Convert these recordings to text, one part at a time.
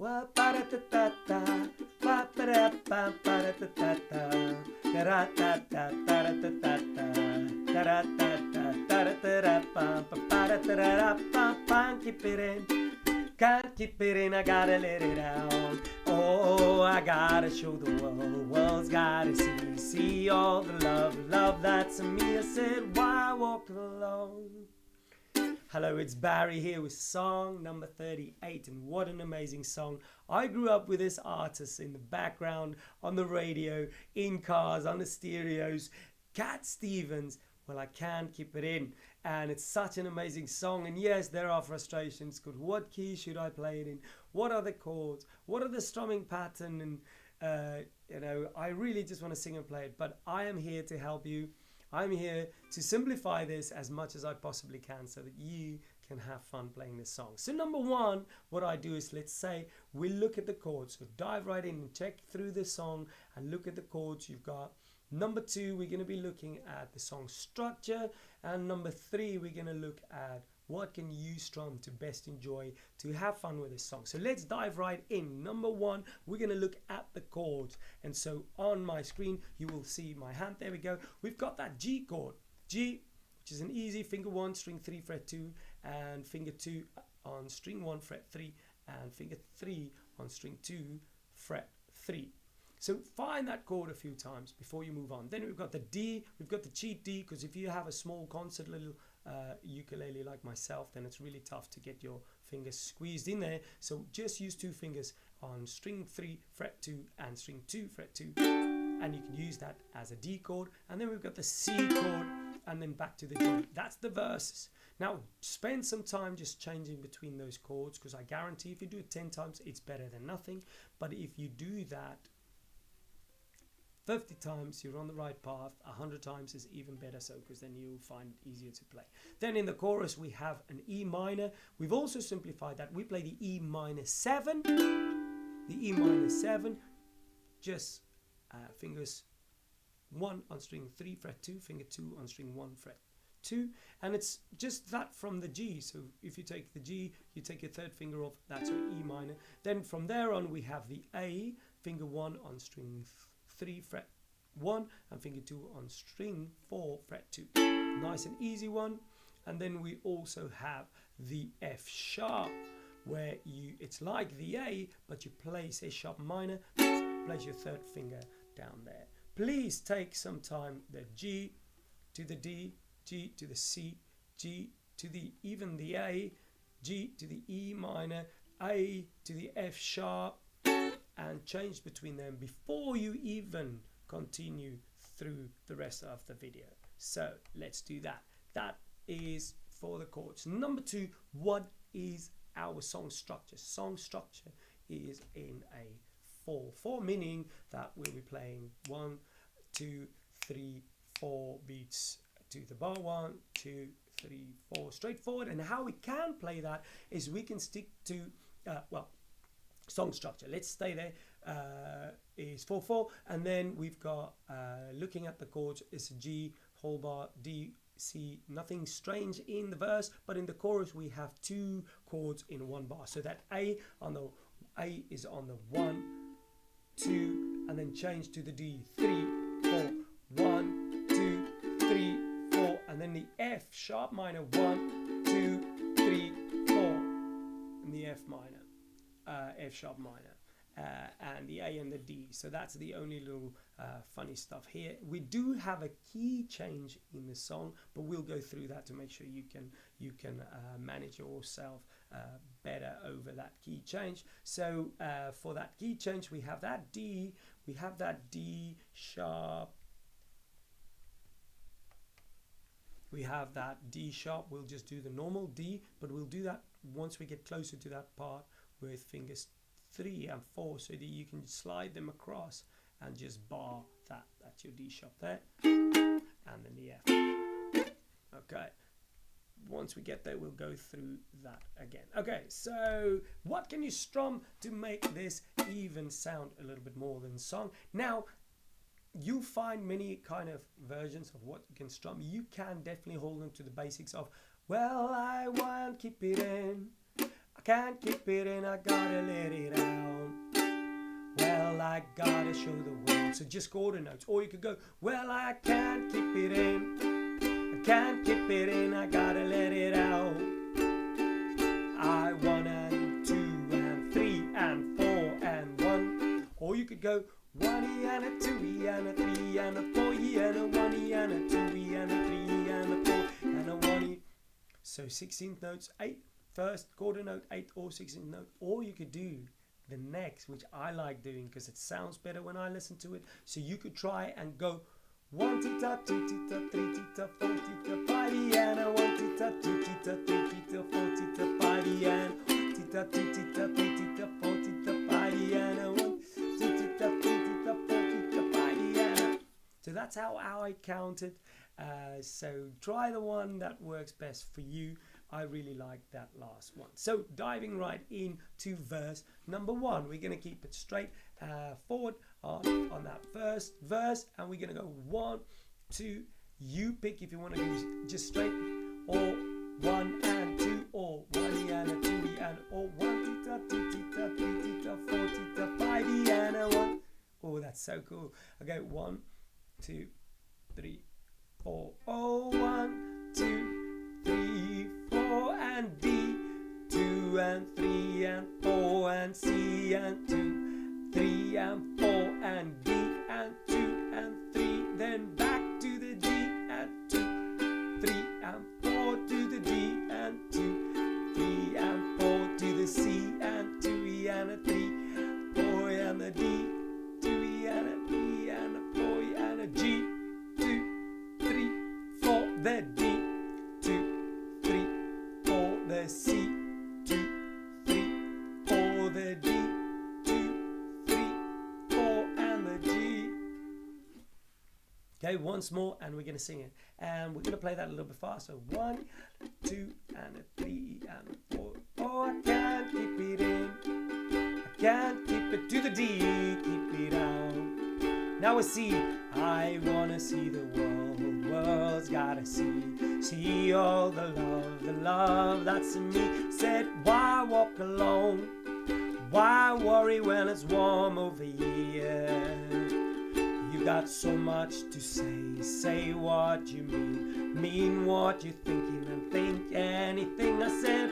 Keep it in, can't keep it in, I gotta let it out. Oh, I gotta show the world's gotta see all the love that's in me. I said, why walk alone? Hello, it's Barry here with song number 38, and what an amazing song. I grew up with this artist in the background, on the radio, in cars, on the stereos, Cat Stevens. Well, I can't keep it in, and it's such an amazing song. And yes, there are frustrations, because what key should I play it in? What are the chords? What are the strumming pattern? And I really just want to sing and play it, but I am here to help you. I'm here to simplify this as much as I possibly can so that you can have fun playing this song. So number one, what I do is, let's say we look at the chords. So dive right in and check through the song and look at the chords you've got. Number two, we're going to be looking at the song structure. And number three, we're going to look at what can you strum to best enjoy, to have fun with this song. So let's dive right in. Number one, we're going to look at the chords. And so on my screen, you will see my hand. There we go. We've got that G chord. G, which is an easy finger 1, string 3, fret 2, and finger 2 on string 1, fret 3, and finger 3 on string 2, fret 3. So find that chord a few times before you move on. Then we've got the D, we've got the cheat D, because if you have a small concert little ukulele like myself, then it's really tough to get your fingers squeezed in there. So just use 2 fingers on string 3, fret 2, and string 2, fret 2. And you can use that as a D chord. And then we've got the C chord, and then back to the G. That's the verses. Now, spend some time just changing between those chords, because I guarantee if you do it 10 times, it's better than nothing. But if you do that 50 times, you're on the right path. 100 times is even better, so because then you'll find it easier to play. Then in the chorus we have an E minor. We've also simplified that. We play the E minor 7. The E minor 7, just fingers 1 on string 3, fret 2, finger 2 on string 1, fret 2, and it's just that from the G. So if you take the G, you take your third finger off, that's your E minor. Then from there on we have the A, finger 1 on string 3, fret 1, and finger 2 on string 4, fret 2. Nice and easy one. And then we also have the F sharp, where it's like the A, but you place a sharp minor, place your third finger down there. Please take some time, the G to the D, G to the C, G to the even the A, G to the E minor, A to the F sharp, and change between them before you even continue through the rest of the video. So let's do that. That is for the chords. Number two, what is our song structure? Song structure is in a 4/4, meaning that we'll be playing 1, 2, 3, 4 beats to the bar. 1, 2, 3, 4, straightforward. And how we can play that is we can stick to song structure. Let's stay there. Is 4/4, and then we've got looking at the chords, it's a G, whole bar, D, C, nothing strange in the verse, but in the chorus we have 2 chords in 1 bar. So that A is on the 1, 2, and then change to the D, 3, 4, 1, 2, 3, 4, and then the F sharp minor, 1, 2, 3, 4, and the F minor, F sharp minor. And the A and the D. So that's the only little funny stuff here. We do have a key change in the song, but we'll go through that to make sure you can manage yourself better over that key change. So for that key change, we have that D sharp. We have that D sharp. We'll just do the normal D, but we'll do that once we get closer to that part with fingers 3 and 4, so that you can slide them across and just bar that. That's your D sharp there, and then the F. Okay, once we get there, we'll go through that again. Okay, so what can you strum to make this even sound a little bit more than song? Now, you'll find many kind of versions of what you can strum. You can definitely hold on to the basics of, well, I won't keep it in, I can't keep it in, I gotta let it out. Well, I gotta show the world. So just quarter notes. Or you could go, well, I can't keep it in, I can't keep it in, I gotta let it out. I 1 and 2 and 3 and 4 and 1. Or you could go 1E and a 2E and a 3 and a 4E and a 1E and a 2E and a 3 and a 4 and a 1E. So 16th notes, 8, first quarter note, 8 or 16th note. Or you could do the next, which I like doing because it sounds better when I listen to it. So you could try and go 1 tita, 2 tita, 3 tita, 4 tita, 5E and a 1 tita, 2 tita, 3 tita, 4 tita, 5E and 1 tita, 2 tita, 3 tita, 4 tita, 5E and a 1 2 tita, 3 tita, 4 tita, 5E and. So that's how I counted. So try the one that works best for you. I really like that last one. So diving right into verse number 1, we're going to keep it straight forward on that first verse, and we're going to go 1, 2. You pick if you want to do just straight, or 1 and 2, or 1E and a 2E and, or 1 tita, 2 tita, 3 tita, 4 tita, 5E and a 1. Oh, that's so cool. Okay, 1, 2, 3, 4. Oh, 1, 2, 3, 4 and D, 2 and 3 and 4 and C and 2, 3 and 4 and D and 2 and 3, then back to the D and 2, 3 and 4 to the D and 2, 3 and 4 to the C and 2E and a 3, 4 and a D, 2E and a E and a 4E and a G, 2, 3, 4, the D, 2, 3, 4, the C, 2, 3, 4, the D, 2, 3, 4, and the G. Okay, once more, and we're going to sing it. And we're going to play that a little bit faster. 1, 2, and a 3, and a 4. Oh, I can't keep it in, I can't keep it to the D, keep it out. Now a C, I wanna see the world's gotta see all the love that's in me. Said, why walk alone? Why worry when it's warm over here? You got so much to say what you mean what you're thinking, and think anything. I said,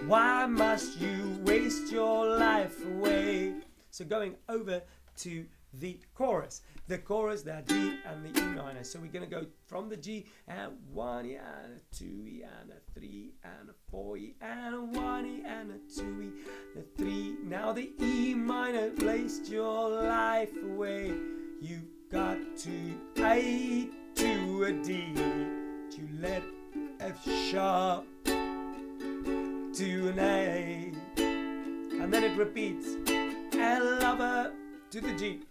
why must you waste your life away? So going over to the chorus, the G and the E minor. So we're going to go from the G and 1E and a 2E and a 3 and a 4E and a 1E and a 2E and a 3. Now the E minor, waste your life away. You've got to A to a D, to let F sharp to an A, and then it repeats. L lover to the G.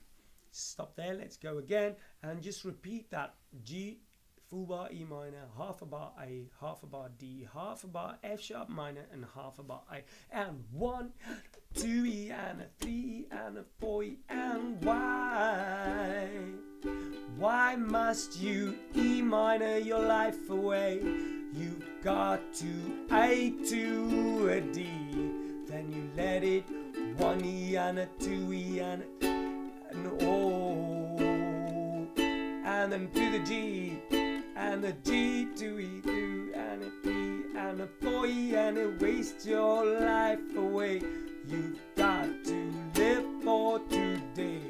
Stop there, let's go again and just repeat that. G, full bar E minor, half a bar A, half a bar D, half a bar F sharp minor, and half a bar A. And 1, 2E and a 3E and a 4E and Y. Why must you E minor your life away? You've got to A to a D, then you let it 1E and a 2E and an O, and then to the G, and the G to E, 2 and a 3 and a 4E, and it wastes your life away. You've got to live for today,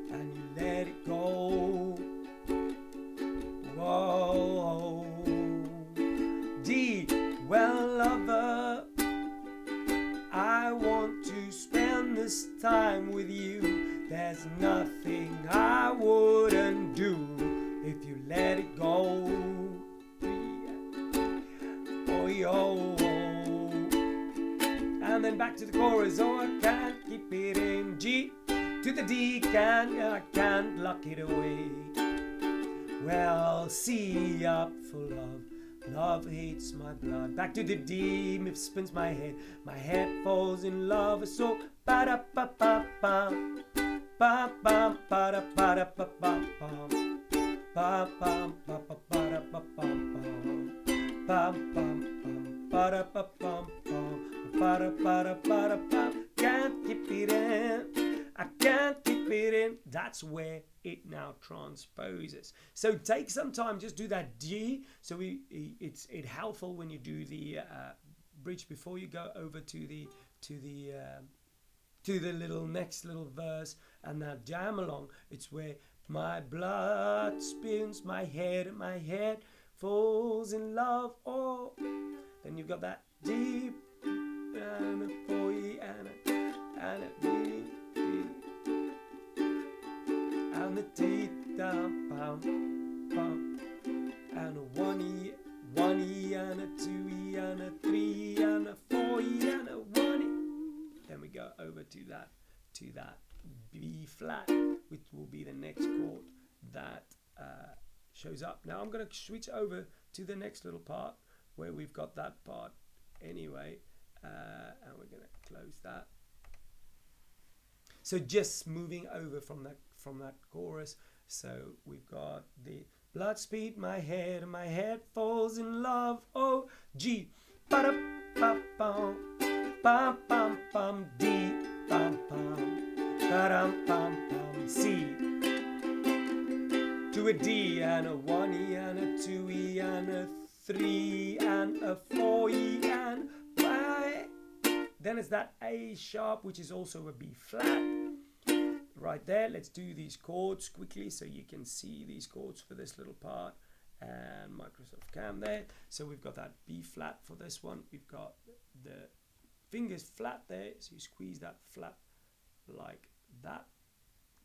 and you let it go. Whoa, D, well lover, I want to spend this time with you. There's nothing I wouldn't do if you let it go. Oh, yo. And then back to the chorus. Oh, I can't keep it in. G to the D, I can't lock it away. Well, C up for love. Love hates my blood. Back to the D, it spins my head falls in love. So ba da ba ba ba ba ba ba da ba da ba ba ba ba ba ba ba ba da ba ba ba ba ba ba. Can't keep it in. I can't keep it in. That's where it now transposes. So take some time, just do that G. So it's helpful when you do the bridge before you go over to the little next little verse and that jam along. It's where my blood spins, my head falls in love. Oh, then you've got that deep and a boy and a D and the T down pam pam and a 1E and a 2E and a 3 and a 4E and a 1E. Then we go over to that B flat, which will be the next chord that shows up. Now I'm going to switch over to the next little part where we've got that part anyway, and we're going to close that. So just moving over from that chorus. So we've got the blood speed, my head falls in love. Oh, G, ba da ba bum, bum bum bum, D, bum bum, ba dum bum bum, C. To a D and a 1E and a 2E and a 3 and a 4E and Y. Then it's that A sharp, which is also a B flat. Right there, let's do these chords quickly so you can see these chords for this little part. And Microsoft Cam there. So we've got that B flat for this one. We've got the fingers flat there. So you squeeze that flat like that.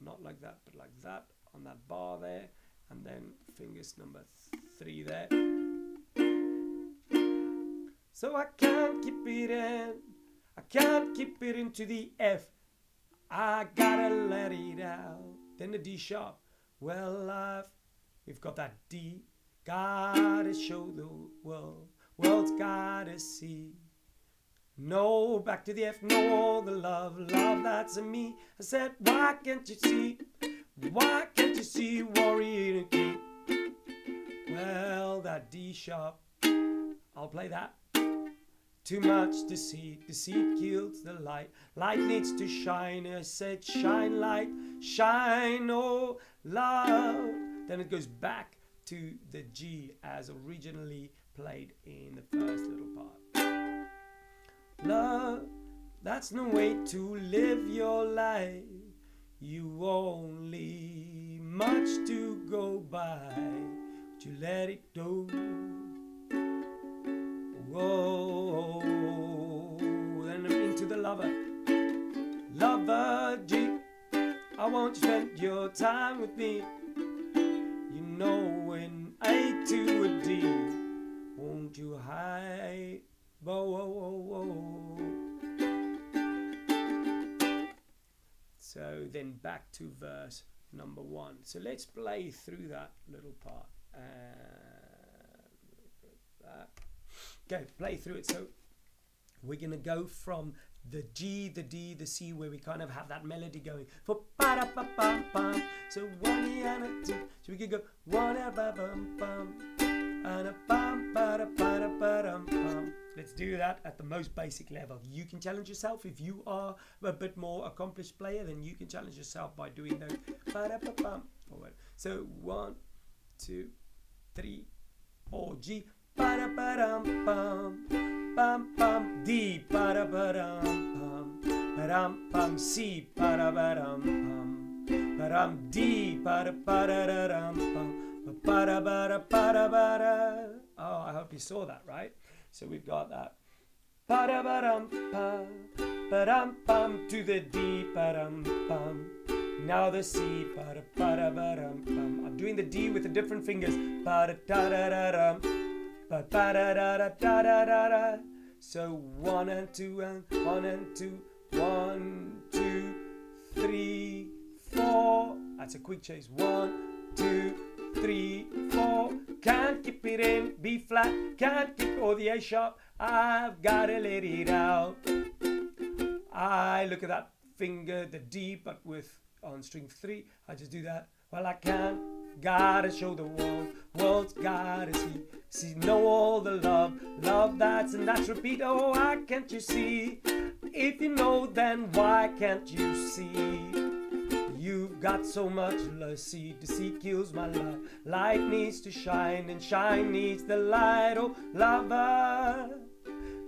Not like that, but like that on that bar there. And then fingers number 3 there. So I can't keep it in. I can't keep it into the F. I gotta let it out. Then the D sharp. Well, we've got that D. Gotta show the world's gotta see. No, back to the F. No, the love that's in me. I said, why can't you see? Why can't you see warrior and king? Well, that D sharp. I'll play that. Too much deceit kills the light. Light needs to shine. I said, shine light, shine, oh love. Then it goes back to the G as originally played in the first little part. Love, that's no way to live your life. You only much to go by. Would you let it go? Whoa, then I'm into the lover G. I want you to spend your time with me. You know when A to a D, won't you hide? Whoa, whoa, whoa, whoa. So then back to verse number 1. So let's play through that little part. That. Okay, play through it. So we're going to go from the G, the D, the C, where we kind of have that melody going. For ba-da-ba-bum-bum. So 1E and a 2. So we could go 1-a-ba-bum-bum and a bum-ba-da-ba-da-ba-dum-bum. Let's do that at the most basic level. You can challenge yourself. If you are a bit more accomplished player, then you can challenge yourself by doing those ba-da-ba-bum forward. So 1, 2, 3, 4, G. Ba-da-ba-dum-bum, bum-bum, D, ba-da-ba-dum-bum, ba-dum-bum, C, ba-da-ba-dum-bum, ba-dum, D, ba-da-ba-da-dum-bum, ba-da-ba-da-ba-da-ba-da. Oh, I hope you saw that, right? So we've got that. Ba-da-ba-dum-bum, ba-dum-bum, to the D, ba-dum-bum. Now the C, ba-da-ba-da-ba-dum-bum. I'm doing the D with the different fingers. Ba-da-da-da-da-dum. Ba-da-da-da-da-da-da-da. So 1 and 2 and 1 and 2. 1, 2, 3, 4. That's a quick chase. 1, 2, 3, 4. Can't keep it in. B flat. Can't keep or the A sharp. I've gotta let it out. I look at that finger, the D, but with on string 3. I just do that. Well, I can't gotta show the world, world's gotta see, know all the love that's and that's repeat. Oh, why can't you see? If you know, then why can't you see? You've got so much love, see, to see kills my love. Light needs to shine, and shine needs the light. Oh, lover,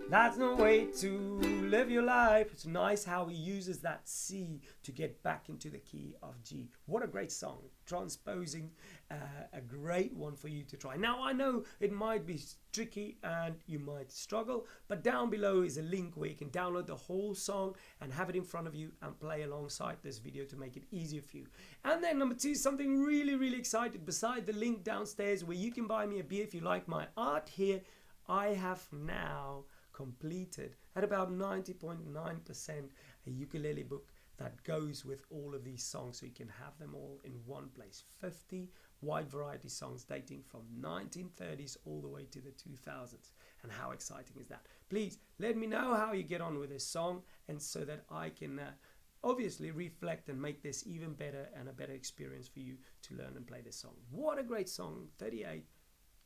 that's no way to live your life. It's nice how he uses that C to get back into the key of G. What a great song. Transposing, a great one for you to try. Now, I know it might be tricky and you might struggle, but down below is a link where you can download the whole song and have it in front of you and play alongside this video to make it easier for you. And then number 2, something really exciting. Beside the link downstairs where you can buy me a beer if you like my art here, I have now completed at about 90.9% a ukulele book that goes with all of these songs, so you can have them all in one place. 50 wide variety songs dating from 1930s all the way to the 2000s. And how exciting is that? Please let me know how you get on with this song, and so that I can obviously reflect and make this even better and a better experience for you to learn and play this song. What a great song. 38,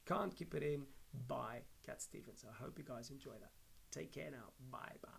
Can't Keep It In by Cat Stevens. I hope you guys enjoy that. Take care now. Bye bye.